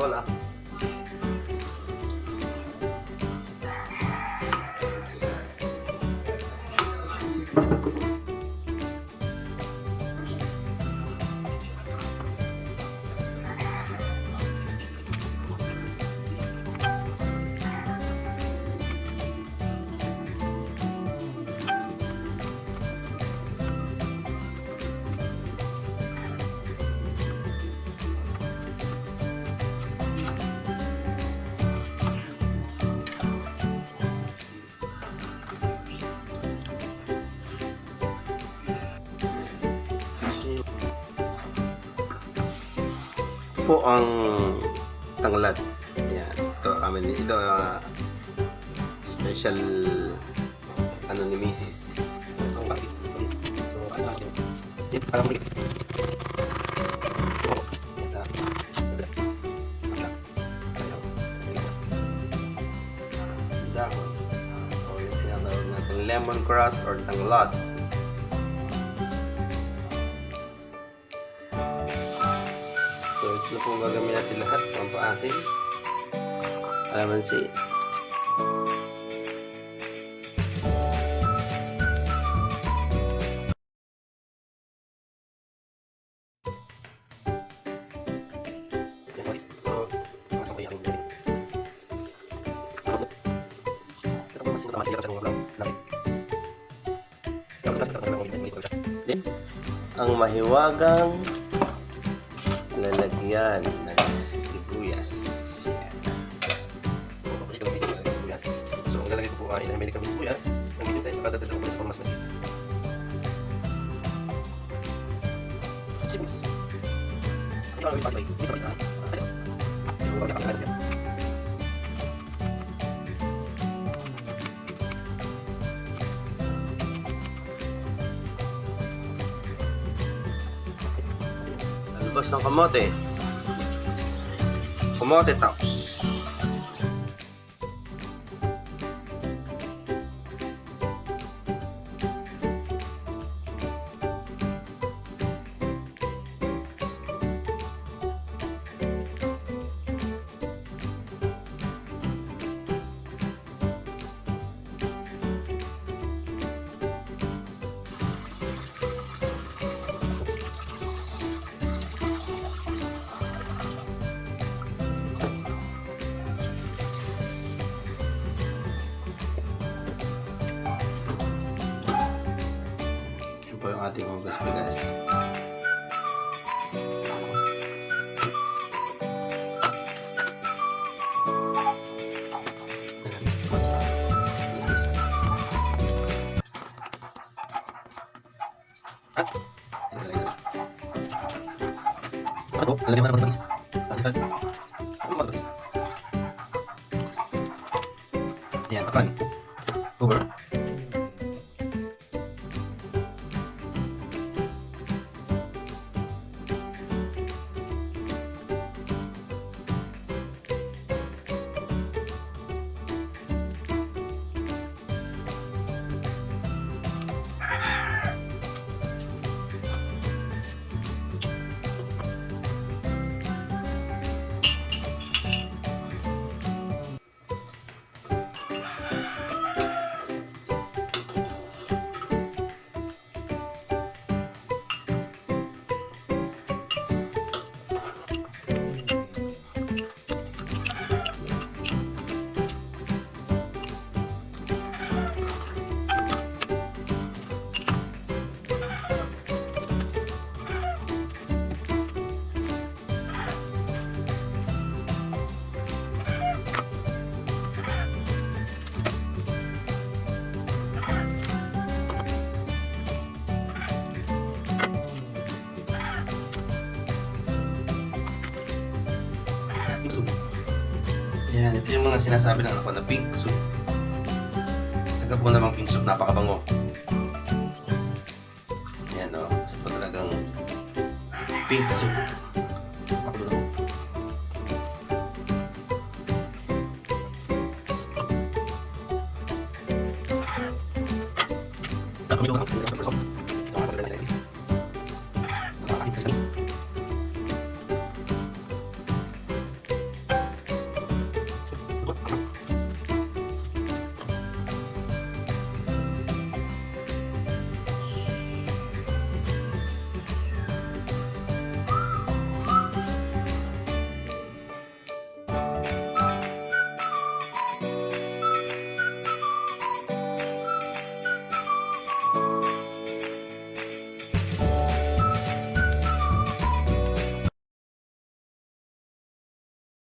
patola. Po ang tanglad. Ayan. Ito special ano ni Mrs. Dahon. O yung tinatawag natin lemongrass or tanglad. So, ito na po gagawin natin lahat. Pampaasin. Kalamansi. Ang mahiwagang lalagyan ng sibuyas. So, ang lalagay ko po ay inamili kami sibuyas. Ang medium size, nakadagdag ko sa mas maliit. Sibuyas. Talbos ng kamote. Kamote tops. Po yung ating hugas-bigas. Ano? Lalagyan mo na ng bagis. Ano ba bagis? Ayan, tapan. Cover. Yan, ito yung mga sinasabi ng ako na pink soup. Taga po namang pink soup, napakabango. Yan o, isa po talagang pink soup. Pakulo. Sa kami